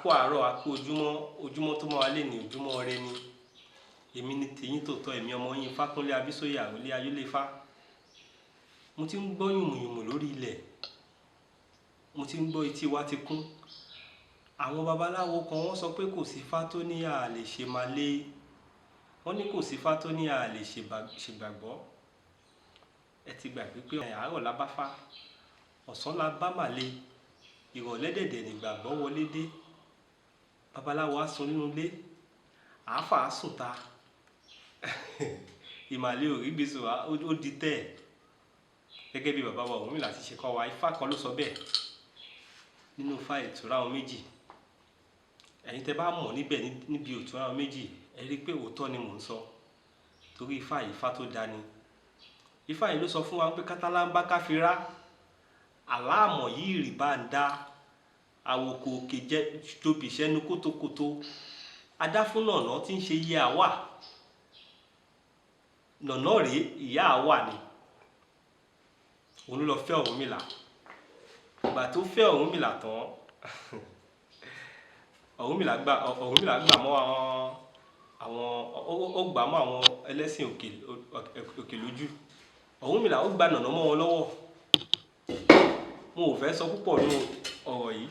kú àárọ̀, a kú ojúmọ́ tó mọ́ wa lé ní ojúmọ́ ire ni. Èmi ni tèyín tòótọ́, èmi ọmọ yín Fákúnlé Abísóyè Àrólé Ayóléfá. Mo ti ń gbọ́ yùmùyùmù lórí ilẹ̀, mo ti ń gbọ́ etí wa ti kún. Àwọn babaláwo kan wọ́n sọ pé kò sí ifá tó ní a lè ṣe máa lé, wọ́n ní kò sí ifá tó ní a lè ṣègbàgbọ́. Ẹ ti gbàgbé pé àárọ̀ la bá fá, ọ̀sán la bá màlé, ìrọ̀lẹ́ dẹ̀dẹ̀ nígbàgbọ́ wọlé dé. Babaláwo á sùn nínú ilé, àáfà á sùn ta. Ìmàlè ò rí gbèsò ó di tẹ́ ẹ̀. Gẹ́gẹ́ bí bàbá wa Ọ̀rúnmìlà ti ṣe kọ́ wa, ifá kan ló sọ bẹ́ẹ̀ nínú ifá Etura Meji. Ẹ̀yin tẹ́ bá mọ̀ níbẹ̀ níbi Etura Meji, ẹ rí pé òótọ́ ni mò ń sọ, torí ifá yìí ifá tó dání. Ifá yìí ló sọ fún wa pé kátálá ń bá káfírá, àlámọ̀ yìí rì bá ń dá, àwòkò òkè jẹ́ tóbi ìṣẹ́nu kótókótó. Adá fún nànà tí ń ṣe iye àwà, nànà rèé ìyá àwà ni. Òun ló lọ fẹ́ Ọ̀rúnmìlà. Ìgbà tó fẹ́ Ọ̀rúnmìlà tán, Ọ̀rúnmìlà gbà mọ́ àwọn ẹlẹ́sìn òkè lójú. Ọ̀rúnmìlà ó gba nànà mọ́ wọn lọ́wọ́. Mo ò fẹ́ sọ púpọ̀ nínú ọ̀rọ̀ yìí.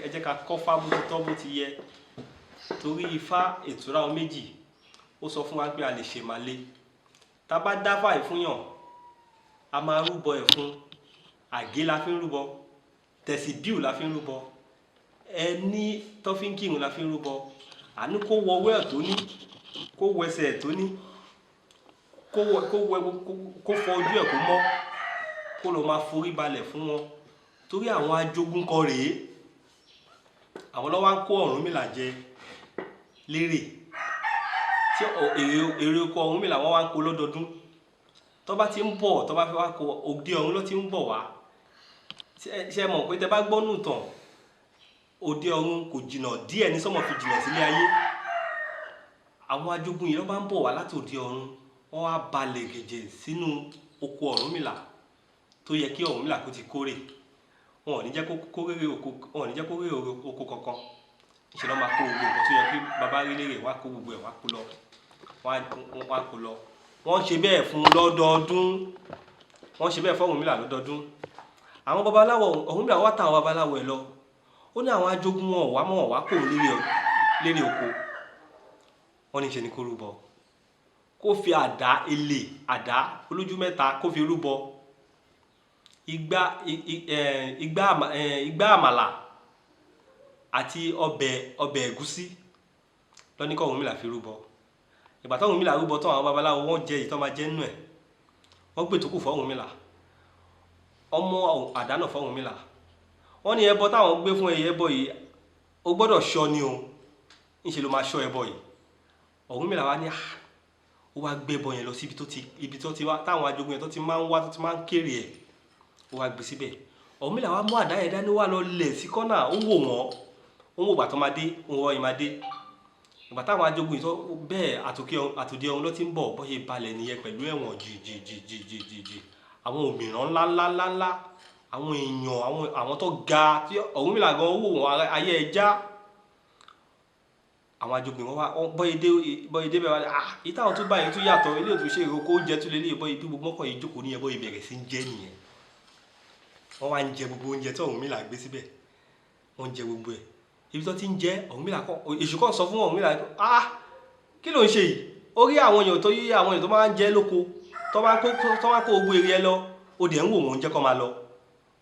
Ẹ jẹ́ ká kọ́fá bó ti tọ́ bó ti yẹ. Torí ifá Etura Meji ó sọ fún wa pé a lè ṣe máa lé. Tá bá dáfá ìfúnyàn, a máa rúbọ ẹ̀ fún. Àgé la fi ń rúbọ, tẹ̀síbíù la fi ń rúbọ, ẹní tó fi ń kírun la fi ń rúbọ. Àní kó wọ ọwọ́ ẹ̀ tó ní, kó wọ ẹsẹ̀ ẹ̀ tó ní, kó fọ ojú ẹ̀ kó mọ́, kó lọ máa forí balẹ̀ fún wọn. Torí àwọn ajogun kan rèé, àwọn ló wá ń kó Ọ̀rúnmìlà jẹ lérè. Tí èrè oko Ọ̀rúnmìlà wọ́n wá ń kó lọ́dọọdún. Tó bá ti ń bọ̀, tó bá fẹ́ wá kó òde ọ̀run ló ti ń bọ̀ wá. Ṣé mọ̀ pé tẹ́ bá gbọ́ nù tán, òde ọ̀run kò jìnà díẹ̀ ní sọ́mọ̀ fi jìnà sílé ayé. Àwọn ajogun yìí ló bá ń bọ̀ wá láti òde ọ̀run, wọ́n wá balẹ̀ gẹ̀jẹ̀ sínú oko Ọ̀rúnmìlà tó yẹ kí Ọ̀rúnmìlà kó ti kórè. Wọn ò ní jẹ́ kó rérè oko kankan. Ṣé ló máa kó gbogbo nǹkan tó yẹ kí bàbá rí lérè, wá kó gbogbo ẹ̀ wá kó lọ. Wá kó lọ. Wọ́n ṣe bẹ́ẹ̀ fún lọ́dọọdún. Wọ́n ṣe bẹ́ẹ̀ fún Ọ̀rúnmìlà lọ́dọọdún. Àwọn babaláwo Ọ̀rúnmìlà wá tà àwọn babaláwo ẹ̀ lọ. Ó ní àwọn ajogun wọn wá kó lérè oko. Wọ́n ní ṣe ni kó rúbọ. Kó fi àdá olójú mẹ́ta kó fi rúbọ. Igbá àmàlà àti ọbẹ̀ ẹ̀gúsí ló ní kó Ọ̀rúnmìlà fi rúbọ. Ìgbà tí Ọ̀rúnmìlà rúbọ tán, àwọn babaláwo wọ́n jẹ èyí tó máa jẹ nínú ẹ̀. Wọ́n gbé ìtókù fún Ọ̀rúnmìlà. Ọmọ àdánà fún Ọ̀rúnmìlà. Wọ́n ní ẹbọ táwọn gbé fún ẹbọ yìí, ó gbọ́dọ̀ ṣọ́ ni o. Ńṣe ló máa ṣọ́ ẹbọ yìí. Ọ̀rúnmìlà wá ní ó wá gbé ẹbọ yẹn lọ sí ibi tó ti wá, táwọn ajogun yẹn tó ti máa ń wá, tó ti máa ń kéré ẹ̀. Ó wá gbé síbẹ̀. Ọ̀rúnmìlà wá mú àdá yẹn dání, wá lọ lẹ̀ sí kọ́nà, ó wò wọ́n. Ó wò ìgbà tó máa dé, ó wọ ìmá dé. Ìgbà táwọn ajogun yìí tó bẹ́ẹ̀ àtòdì ọ̀run ló ti ń bọ̀, bọ́yé balẹ̀ nìyẹn pẹ̀lú ẹ̀wọ̀n jìjìjìjìjì. Àwọn òmìrán ńláńláńlá, àwọn èèyàn, àwọn tó ga tí Ọ̀rúnmìlà gan wò wọ́n ayé ẹja. Àwọn ajogun wọn wá bọ́yé dé bẹ́ẹ̀ wá, ìtàwọn tó báyìí tó yàtọ̀, ilé òtún ṣe ìrókò oúnjẹ tó lélẹ̀ bọ́yé bí gbogbo mọ́kàn yìí jókòó ní ẹbọ ìbẹ̀rẹ̀ sí ń jẹ nìyẹn. Wọ́n wá ń jẹ gbogbo oúnjẹ tí Ọ̀rúnmìlà gbé síbẹ̀. Wọ́n ń jẹ gbogbo ẹ̀. Ibi tó ti ń jẹ, Ọ̀rúnmìlà èṣù kan sọ fún Ọ̀rúnmìlà, kí ló ń ṣe yìí? Ó rí àwọn èèyàn tó máa ń jẹ lóko, tó máa kó gbogbo èrè ẹ lọ, ó dẹ̀ ń wò wọ́n jẹ́ kó máa lọ.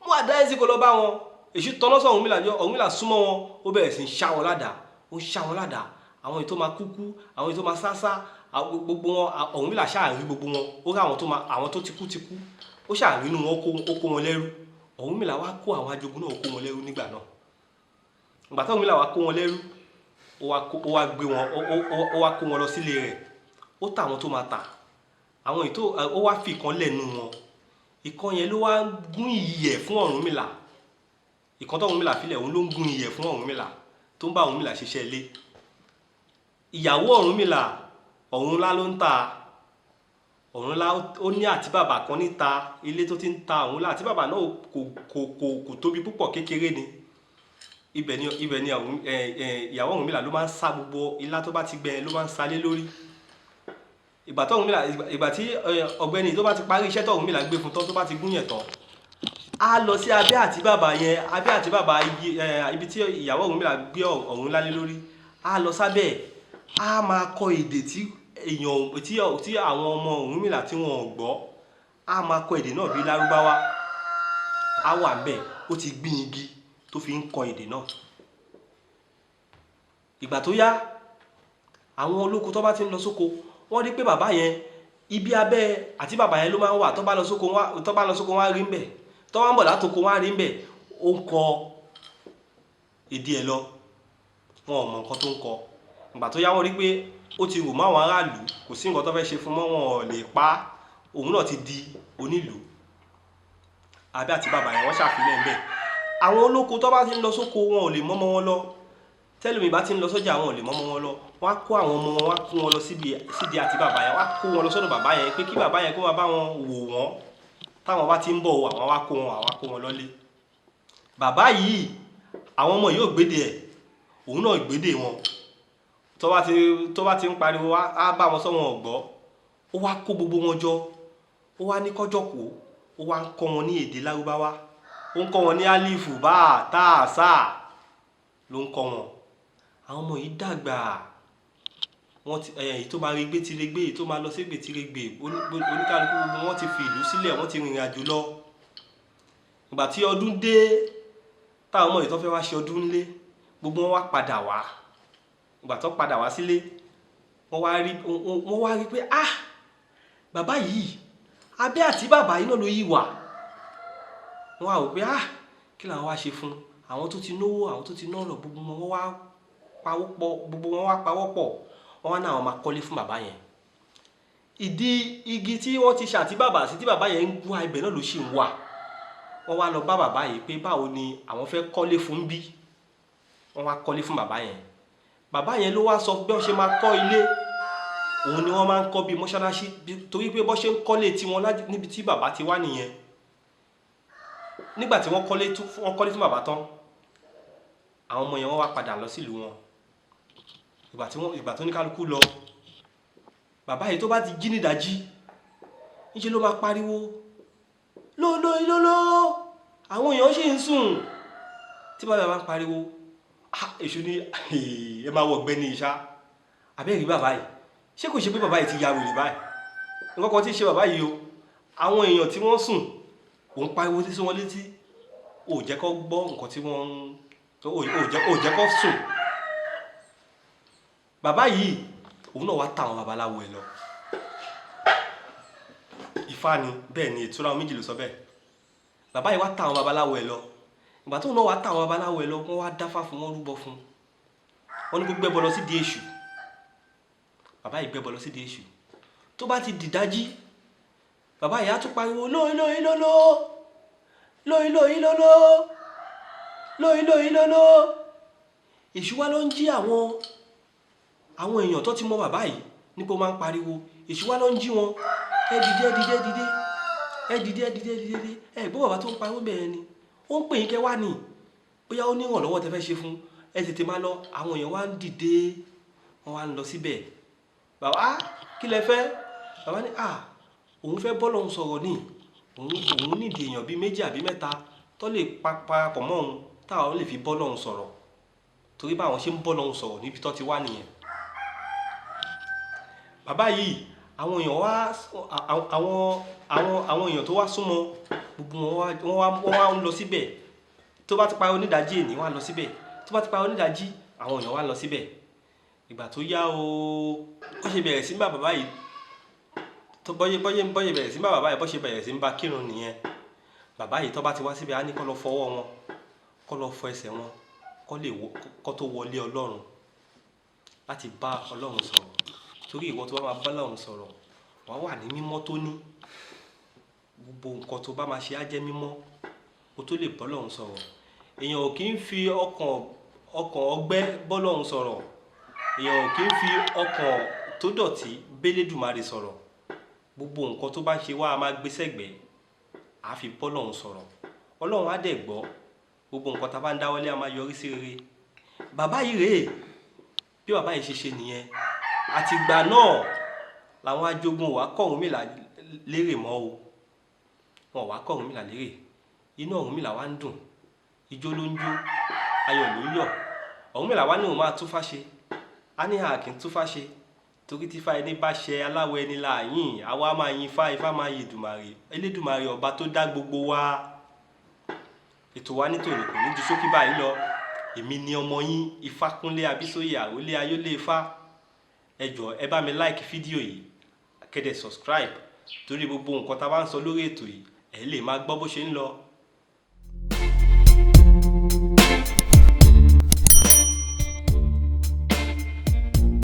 Mú àdá ẹ̀ sí kó lọ bá wọn. Èṣù tọ́nà sọ Ọ̀rúnmìlà súnmọ́ wọn, ó bẹ̀rẹ̀ sí ń ṣá wọn ládàá. Ó ń ṣá wọn ládàá. Àwọn èyí tó máa kúkú, àwọn èyí tó máa sásá, gbogbo wọn, Ọ̀rúnmìlà ṣáà rí gbogbo wọn. Ó rí àwọn tó ti kú. Ó ṣáà rí inú wọn, ó kó wọn lẹ́rú. Ọ̀rúnmìlà wá kó àwọn ajogun náà, ó kó wọn lẹ́rú nígbà náà. Ìgbà tí Ọ̀rúnmìlà wá kó wọn lẹ́rú, ó wá kó wọn lọ sílé rẹ̀. Ó tà àwọn tó máa tà. Àwọn èyí ó wá fi ìkan lẹ́nu wọn. Ìkan yẹn ló wá gún ìyẹ̀ fún Ọ̀rúnmìlà. Ìkan tó Ọ̀rúnmìlà filẹ̀, òun ló ń gún ìyẹ̀ fún Ọ̀rúnmìlà, tó ń bá Ọ̀rúnmìlà ṣiṣẹ́ ilé. Ìyàwó Ọ̀rúnmìlà, Ọ̀rúnlá ló ń ta. Ọ̀rúnlá ó ní àtíbàbà kan níta, ilé tó ti ń ta Ọ̀rúnlá. Àtíbàbà náà kò tóbi púpọ̀, kékeré ni. ibẹ̀ ni ìyàwó Ọ̀rúnmìlà ló máa ń sá gbogbo ilá tó bá ti gbẹ ló máa ń sálé lórí. Ìgbà tí ọ̀gbẹ́ni tó bá ti parí iṣẹ́ tó Ọ̀rúnmìlà gbé fún tó bá ti gún yẹn tán, a lọ sí abẹ́ àtíbàbà yẹn, abẹ́ àtíbàbà ibi tí ìyàwó Ọ̀rúnmìlà gbé ọ̀run lálé lórí, a lọ sábẹ́, a máa kọ èdè tí àwọn ọmọ Ọ̀rúnmìlà tí wọn ò gbọ́, a máa kọ èdè náà bí Lárúbáwá. A wà ńbẹ̀, ó ti gbin igi tó fi ń kọ èdè náà. Ìgbà tó yá, àwọn olóko tó bá ti ń lọ sóko, wọ́n rí pé bàbá yẹn ibi abẹ́ àtíbàbà yẹn ló máa ń wà. Tó bá lọ sóko wọ́n á rí ńbẹ̀, tó wá ń bọ̀ látoko wọ́n á rí ńbẹ̀, ó ń kọ èdè ẹ̀ lọ, wọn ò mọ nǹkan tó ń kọ. Ìgbà tó yá wọ́n rí pé ó ti rò máwọn aráàlú, kò sí nǹkan tó fẹ́ ṣe fún mọ́, wọn ò lè pa á, òun náà ti di onílùú. Abẹ́ àtíbàbà yẹn wọ́n ṣàfilẹ̀ ńbẹ̀. Àwọn olóko tó bá ti ń lọ sóko wọn ò lè mọ́mọ́ wọn lọ. Tẹ́lùmí bá ti ń lọ sọ́jà wọn ò lè mọ́mọ́ wọn lọ. Wọ́n á kó àwọn ọmọ wọn, wọ́n á kó wọn lọ sídi àtíbàbà yẹn, wọ́n á kó wọn lọ sọ́dọ̀ bàbá yẹn pé kí bàbá yẹn kó máa bá wọn wò wọ́n. Táwọn bá ti ń bọ̀ àwọn wá kó wọn lọlé. Bàbá yìí, àwọn ọmọ yóò gbédè ẹ̀, òun náà gbédè wọn. Tó bá ti ń pariwo, á bá wọn sọ wọn ò gbọ́. Ó wá kó gbogbo wọn jọ, ó wá ní kọ́jọ̀kó, ó wá ń kọ́ wọn ní èdè Lárúbáwá. Ó ń kọ́ wọn ní alifu, bá, tá, sá ló ń kọ́ wọn. Àwọn ọmọ yìí dàgbà, èyí tó máa regbé ti regbé, èyí tó máa lọ ségbè ti regbè, oníkálukú gbogbo wọn ti fi ìlú sílẹ̀, wọ́n ti rìnrìn àjò lọ. Ìgbà tí ọdún dé, táwọn ọmọ yìí tó fẹ́ wá ṣe ọdún nílé, gbogbo wọn wá padà wá. Ìgbà tó padà wá sílé, wọ́n wá rí pé bàbá yìí, abẹ́ àtíbàbà yìí náà ló yí wà. Wọ́n á wò pé kí làwọn wá ṣe fún àwọn tó ti náwó, àwọn tó ti náà lọ, gbogbo wọn wá pawọ́pọ̀, wọ́n wá náà wọ́n máa kọ́lé fún bàbá yẹn. Ìdí igi tí wọ́n ti ṣàtíbàbà sí tí bàbá yẹn ń wá, ibẹ̀ náà ló ṣì ń wà. Wọ́n wá lọ bá bàbá yìí pé báwo ni àwọn fẹ́ kọ́lé fún bí. Wọ́n wá kọ́lé fún bàbá yẹn. Bàbá yẹn ló wá sọ bí wọ́n ṣe máa kọ́ ilé. Òun ni wọ́n máa ń kọ́ bí mọ́ṣáláṣí, torí pé bọ́ ṣe ń kọ́lé tí wọ́n níbi tí bàbá ti wá nìyẹn. Nígbà tí wọ́n kọ́lé fún bàbá tán, àwọn ọmọ yẹn wọ́n wá padà lọ sílùú wọn. Ìgbà tó ní kálukú lọ, bàbá yìí tó bá ti jí nídàjí, níṣẹ́ ló máa pariwo lólólóló, àwọn èèyàn ṣì ń sùn. Tí bàbá yẹn bá ń pariwo, èṣù ni ẹ máa wọ ọ̀gbẹ́ni ìṣá. Àbẹ́rí bàbá yìí, ṣé kò ṣe pé bàbá yìí ti ya wèrè báyìí? Nǹkan kan tí ṣe bàbá yìí o, àwọn èèyàn tí wọ́n sùn, òun pariwo sí wọn létí, ò jẹ́ kó gbọ́ nǹkan tí wọ́n ò jẹ́ kó sùn. Bàbá yìí, òun náà wá tà àwọn babaláwo ẹ̀ lọ. Ifá ni, bẹ́ẹ̀ ni Etura Meji ló sọ bẹ́ẹ̀. Bàbá yìí wá tà àwọn babaláwo ẹ̀ lọ. Ìgbà tó náà wá tà àwọn babaláwo ẹ̀ lọ, wọ́n wá dáfá fún, wọ́n rúbọ fún. Wọ́n ní kó gbẹ́bọ lọ sídìí èṣù. Bàbá yìí gbẹ́bọ lọ sídìí èṣù. Tó bá ti dìdájí, bàbá yìí á tún pariwo lóìlóìlóló, lóìlóìlóló, lóìlóìlóló. Èṣù wá ló ń jí àwọn èèyàn tó ti mọ bàbá yìí nípa ó máa ń pariwo. Èṣù wá ló ń jí wọn. Ẹ dìde. Ẹ gbọ́ bàbá tó ń pariwo bẹ́ẹ̀ ni. Ó ń pè yín kẹ́ wá ní. Bóyá ó ní ìrànlọ́wọ́ tẹ́ fẹ́ ṣe fún. Ẹ tètè máa lọ. Àwọn èèyàn wá ń dìde, wọ́n wá ń lọ síbẹ̀. Bàbá, kí lẹ fẹ́? Bàbá ní òun fẹ́ bọ́lọ́hun sọ̀rọ̀ ní. Òun nídìí èèyàn bíi 2 àbí 3 tó lè papọ̀ mọ́ òun táwọn lè fi bọ́lọ́hun sọ̀rọ̀. Torí báwọn ṣe ń bọ́lọ́hun sọ̀rọ̀ níbi tó ti wá nìyẹn. Bàbá yìí, àwọn èèyàn tó wá súnmọ́, gbogbo wọn wá ń lọ síbẹ̀. Tó bá ti parí onídàájí èní, wọ́n á lọ síbẹ̀. Tó bá ti parí onídàájí, àwọn èèyàn wá lọ síbẹ̀. Ìgbà tó yá ó ṣe bẹ̀rẹ̀ sí bá bàbá yìí, bọ́yẹ̀ bẹ̀rẹ̀ sí bá bàbá yìí, bọ́ ṣe bẹ̀rẹ̀ sí bá kírun nìyẹn. Bàbá yìí tó bá ti wá síbẹ̀, á ní kó lọ fọwọ́ wọn, kó lọ fọ ẹsẹ̀ wọn, kó tó wọlé Ọlọ́run láti bá Ọlọ́run sọ̀rọ̀. Torí ìwọ tó bá máa bá Ọlọ́run sọ̀rọ̀, wà wà ní mímọ́ tó ní. Gbogbo nǹkan tó bá máa ṣe á jẹ́ mímọ́, kó tó lè bá Ọlọ́run sọ̀rọ̀. Èèyàn ò kí ń fi ọkàn ọgbẹ́ bá Ọlọ́run sọ̀rọ̀. Èèyàn ò kí ń fi ọkàn tó dọ̀tí b'Elédùmarè sọ̀rọ̀. Gbogbo nǹkan tó bá ṣe wá a máa gbé sẹ́gbẹ̀ẹ́, a fi bá Ọlọ́run sọ̀rọ̀. Ọlọ́run á dẹ̀ gbọ́, gbogbo nǹkan tá bá ń dáwọ́lé a máa yọrí sí rere. Bàbá yìí rèé, bí bàbá yìí ṣe ṣe nìyẹn. Àtìgbà náà làwọn ajogun wa kọ́ Ọ̀rúnmìlà lérè mọ́ o. Wọn wá kọ́ Ọ̀rúnmìlà lérè. Inú Ọ̀rúnmìlà wá ń dùn, ijó ló ń jó, ayọ̀ ló ń yọ̀. Ọ̀rúnmìlà wá ní òun máa túfá ṣe. A ní a kì í túfá ṣe torí tífá ẹni bá ṣe aláwọ̀ ẹni láàyìn, àwa máa yin Ifá, Ifá máa yin Èdùmàrè, Elédùmarè ọba tó dá gbogbo wa. Ètò wa ní tòní kò ní ju ṣókí báyìí lọ. Èmi ni ọmọ yín Ifákúnlé Abísóyè Àrólé Ayólé Ifá. Ẹ jọ̀ọ́ ẹ bá mi like fídíò yìí, kẹ́dẹ̀ subscribe torí gbogbo nǹkan tá bá ń sọ lórí ètò yìí ẹ lè máa gbọ́ bó ṣe ń lọ.